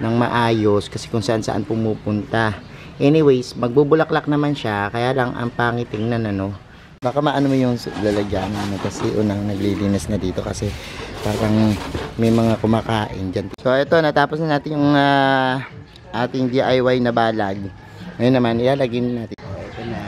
ng maayos kasi kung saan saan pumupunta. Anyways, magbubulaklak naman siya, kaya lang ang pangit tingnan ano. Baka maano mo yung lalagyan mo kasi unang naglilinis na dito kasi parang may mga kumakain dyan. So ito, natapos na natin yung ating DIY na balag. Ngayon naman, ilalagay natin. Ito na.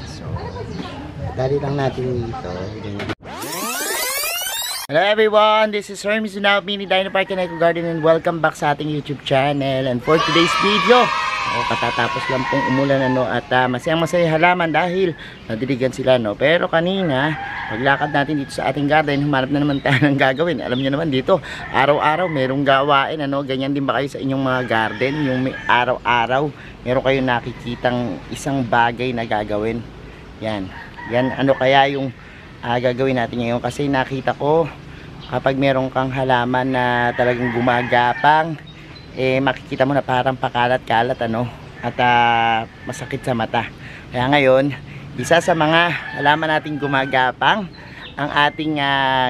So, dali lang natin dito. Hello everyone, this is Hermes Now, Mini Dino Park and Eco Garden, and welcome back sa ating YouTube channel. And for today's video, katatapos lang pong umulan ano, at masayang-masaya halaman dahil nadiligan sila no. Pero kanina, paglakad natin dito sa ating garden, humanap na naman tayo ng gagawin. Alam niyo naman dito, araw-araw merong gawain ano. Ganyan din ba kayo sa inyong mga garden? Yung may araw-araw, meron kayong nakikitang isang bagay na gagawin. Yan ano kaya yung gagawin natin ngayon, kasi nakita ko kapag meron kang halaman na talagang gumagapang, makikita mo na parang pakalat-kalat ano, at masakit sa mata. Kaya ngayon, isa sa mga halaman nating gumagapang ang ating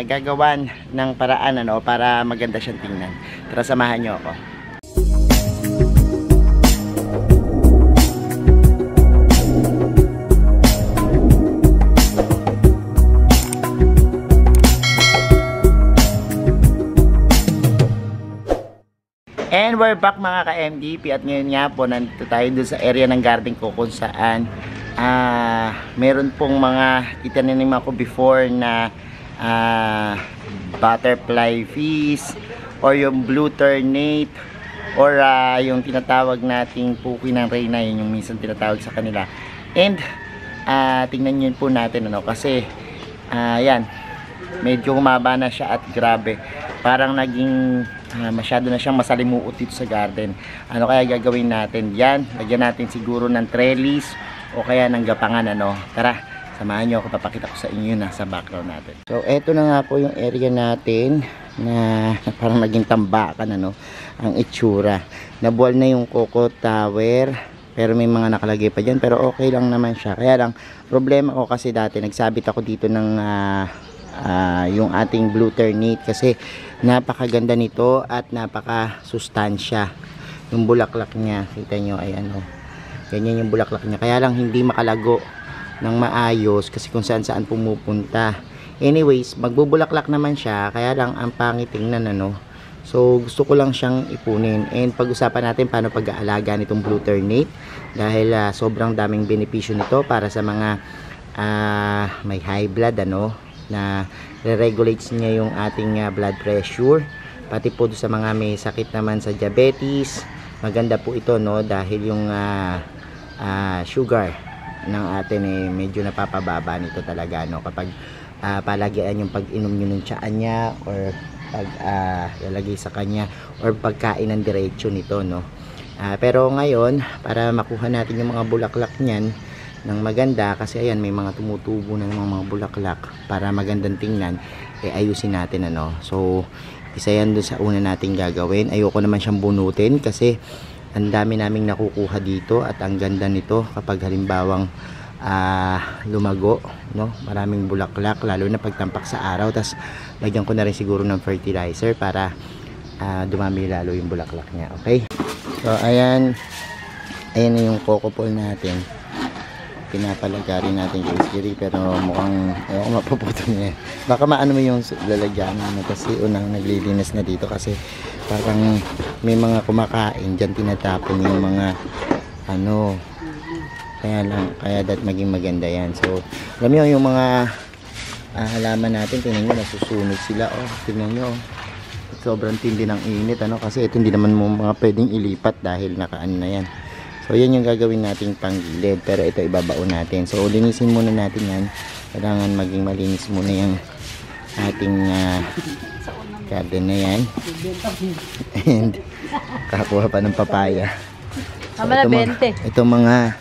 gagawan ng paraan ano, para maganda siyang tingnan. Tara, samahan nyo ako. And we're back mga ka-MDP, at ngayon nga po nandito tayo dun sa area ng garden ko kung saan meron pong mga itinanim ako before na butterfly fish or yung blue ternate or yung tinatawag nating puki ng reyna, yun yung minsan tinatawag sa kanila. And tingnan nyo po natin ano, kasi yan, medyo humaba na siya at grabe, parang naging masyado na siyang masalimuot dito sa garden. Ano kaya gagawin natin? Yan, lagyan natin siguro ng trellis o kaya ng gapangan ano. Tara, samahan nyo ako, papakita ko sa inyo na sa background natin. So eto na nga po yung area natin na parang naging tambakan ano, ang itsura. Nabuwal na yung coco tower, pero may mga nakalagay pa dyan, pero okay lang naman siya. Kaya lang, problema ko kasi dati nagsabit ako dito ng yung ating blue ternate kasi napakaganda nito at napaka sustansya yung bulaklak niya. Kita nyo, ayan o, ganyan yung bulaklak niya, kaya lang hindi makalago ng maayos kasi kung saan saan pumupunta. Anyways, magbubulaklak naman siya, kaya lang ang pangit tingnan ano. So gusto ko lang siyang ipunin, and pag-usapan natin paano pag-aalaga nitong blue ternate dahil sobrang daming benepisyo nito para sa mga may high blood ano, na re-regulates niya yung ating blood pressure, pati po sa mga may sakit naman sa diabetes. Maganda po ito no, dahil yung sugar ng atin medyo napapababa nito talaga no, kapag palagian yung pag-inom nyo ng tiyaan niya or pag lalagay sa kanya or pagkain ng diretso nito no. Pero ngayon, para makuha natin yung mga bulaklak niyan ng maganda, kasi ayan may mga tumutubo na mga bulaklak para magandang tingnan, ayusin natin ano. So isa yan dun sa una nating gagawin. Ayoko naman siyang bunutin kasi ang dami naming nakukuha dito at ang ganda nito kapag halimbawang lumago no, maraming bulaklak, lalo na pagtampak sa araw. Tas lagyan ko na rin siguro ng fertilizer para dumami lalo yung bulaklak niya. Okay, so ayan na yung coco pole natin, pinapalagari natin guys, pero mukhang ayoko mapuputo niya. Baka maano mo yung lalagyan mo kasi unang naglilinis na dito kasi parang may mga kumakain dyan, tinatapon yung mga ano, kaya that maging maganda yan. So alam nyo yung mga halaman natin, tingnan nyo nasusunog sila oh, tingnan nyo sobrang tindi ng init ano, kasi ito hindi naman mo mga pwedeng ilipat dahil nakaano na yan. So yan yung gagawin nating panggilid, pero ito ibabaon natin. So linisin muna natin yan, kailangan maging malinis muna yung ating garden na yan. And kakuha pa ng papaya. So, ito mga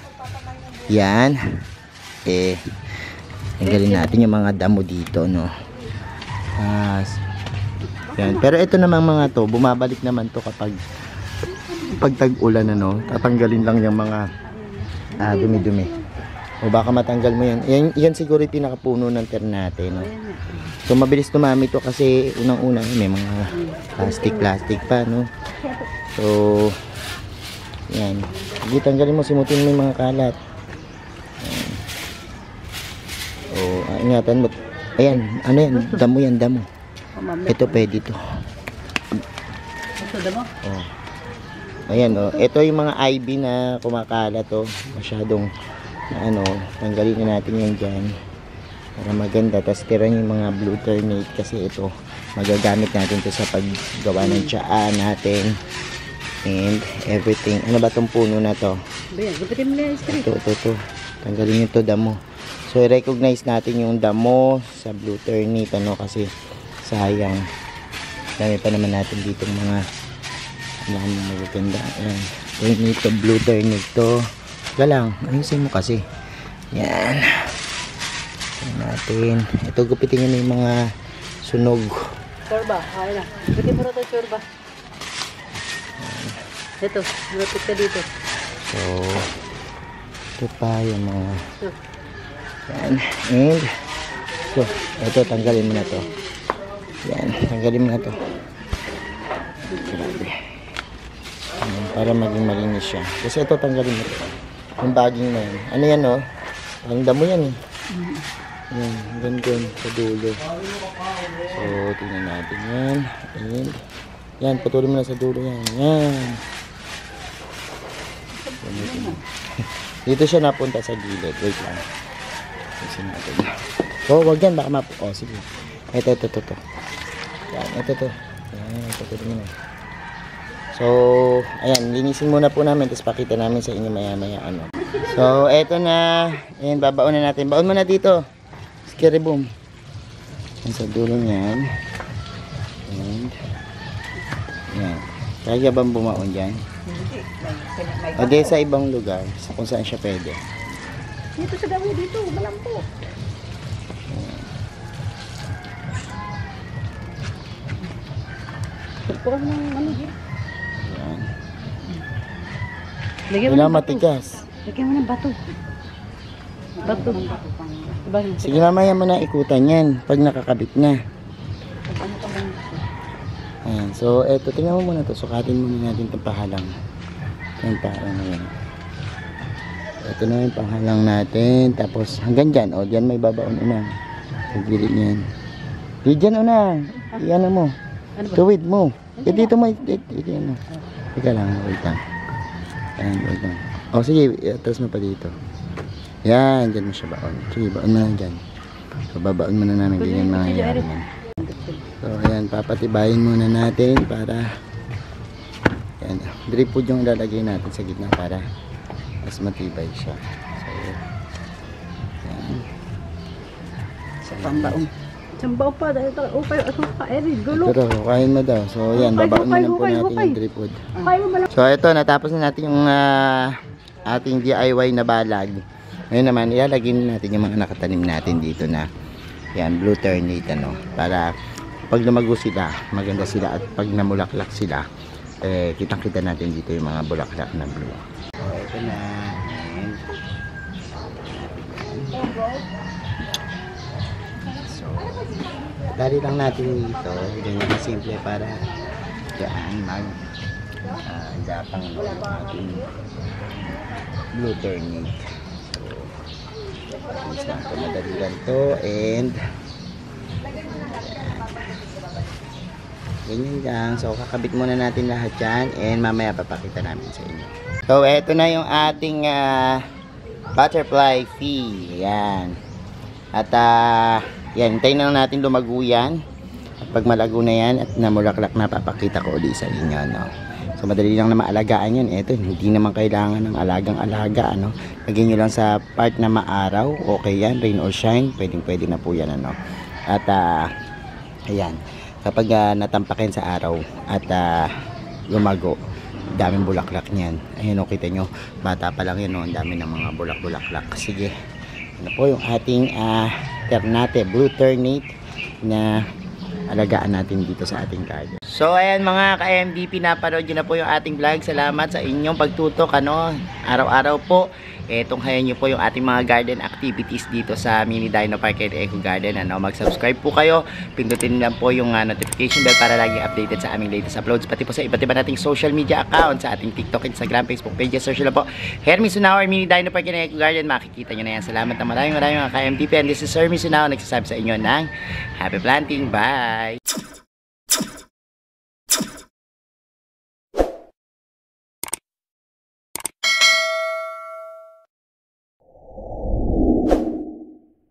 yan tanggalin natin yung mga damo dito no. Yan. Pero ito namang mga to, bumabalik naman to kapag tag-ulan ano, tatanggalin lang yung mga dumi-dumi. O baka matanggal mo yan. Yan siguro yung pinakapuno ng ternate, no? So mabilis tumami to kasi unang-una may mga plastic pa, no? So yan. Sige, tanggalin mo, simutin mo yung mga kalat. Ayan. O ingatan mo. Ayan, ano yan? Damo yan, damo. Ito pwede to. Ito damo? Oh. Ayan, oh. Ito yung mga ivy na kumakalat, oh. Masyadong ano, tanggalin na natin yan dyan para maganda. Tapos tira yung mga blue ternate kasi ito magagamit natin to sa paggawa ng tsaa natin and everything. Ano ba tong puno na to? Bayan, gupitin mo na yung street. Ito. Tanggalin nyo to, damo. So i-recognize natin yung damo sa blue ternate, ano, kasi sayang. Dami pa naman natin dito mga magaganda. Ayan. Ternate to, blue ternate to. Lang, ayusin mo kasi. Yan. Yan natin. Ito, gupitin nyo na yung mga sunog. Chorba, kaya na. Gupitin mo na ito, chorba. Ito, gupit ka dito. So, ito pa yung mga... Ito. Yan. And, so, ito, tanggalin mo na to. Yan, tanggalin mo na to. Grabe. Yan, para maging malinis siya. Kasi ito, tanggalin mo to. Yung bagging na yan. Ano yan, oh? Ang damo yan, eh. Yan, ganyan sa dulo. So, tingnan natin yan. And, yan, putulin mo na sa dulo yan. Yan. Dito siya napunta sa gilid. Wait lang. Kasi natin. So, wag yan. Baka oh, sige. Ito. Yan, ito. Yan, putulin mo na. So, ayan, linisin muna po namin, tapos pakita namin sa inyo maya-maya ano. So, eto na. Ayan, babaon na natin. Baon mo na dito. Scary boom. Ayan, sa dulo niyan. And, ayan. Kaya bang bumaon dyan? O di sa ibang lugar, kung saan siya pwede. Dito sa damo, dito, malampo. Pagpukan ng ano dito. Lagyan mo ng bato. Matigas. Lagyan mo ng bato. Bato. Diba? Sige, mamaya mo na ikutan yan pag nakakabit na. Ayan. So, eto, tingnan mo muna to. Sukatin muna natin itong pahalang. Yung pahalang na yan. Ito na yung pahalang natin. Tapos, hanggang dyan. O, dyan may babaon una. Pagbilit niyan. Dyan una. Iyan mo. Tuwid mo. Dito mo. Ito mo. Ika lang. Wait lang. Ayan, wait lang. O, sige. Tapos mo pa dito. Yan. Dyan mo siya baon. Sige, baon mo na dyan. So, babaon mo na namin. Ganyan mangyayari yan. So, ayan, papatibayin muna natin para ayan, drip food yung lalagay natin sa gitna para mas matibay siya. So, ayan. Sa pambaong. Sambaw pa, dahil ito, upay, gulo. Pero, kain mo daw. So, ayan, babaon mo na po natin yung drip food. So, ito, natapos na natin yung ating DIY na balag. Ngayon naman, ilalagay natin yung mga nakatanim natin dito na yan, blue ternate, ano, para pag lumago sila, maganda sila, at pag namulaklak sila, eh, kitang-kita natin dito yung mga bulaklak na blue. So, ito na. So, dali lang natin dito, ganyan na simple para dyan gapang ating blue ternate. So, madali lang to, and ganyan lang. So, kakabit muna natin lahat yan and mamaya papakita namin sa inyo. So, eto na yung ating butterfly fee. Yan. At, yan. Hintayin na lang natin lumago yan. At pag malago na yan at namulaklak na, papakita ko ulit sa inyo, no? So, madali lang na maalagaan yan. Eto, hindi naman kailangan ng alagang-alaga, ano? Lagyan nyo lang sa part na maaraw. Okay yan. Rain or shine. Pwedeng-pwede na po yan, ano? At, ayan. Kapag natampakin sa araw at lumago, daming bulaklak niyan. Ayun, kita nyo, bata pa lang yun, no? Ang dami ng mga bulaklak. Sige, ano po yung ating ternate, blue ternate na alagaan natin dito sa ating garden. So ayan mga ka-MDP, napanood nyo na po yung ating vlog. Salamat sa inyong pagtutok, araw-araw po. Tunghayan nyo po yung ating mga garden activities dito sa Mini Dino Park and Eco Garden. Mag-subscribe po kayo, pindutin lang po yung notification bell para lagi updated sa aming latest uploads, pati po sa iba't iba nating social media accounts, sa ating TikTok, Instagram, Facebook pages. Search lang po Hermes Sunao or Mini Dino Park and Eco Garden, makikita nyo na yan. Salamat na maraming mga ka-MDP, and this is Sir Hermes Sunao nagsasabi sa inyo ng happy planting. Bye!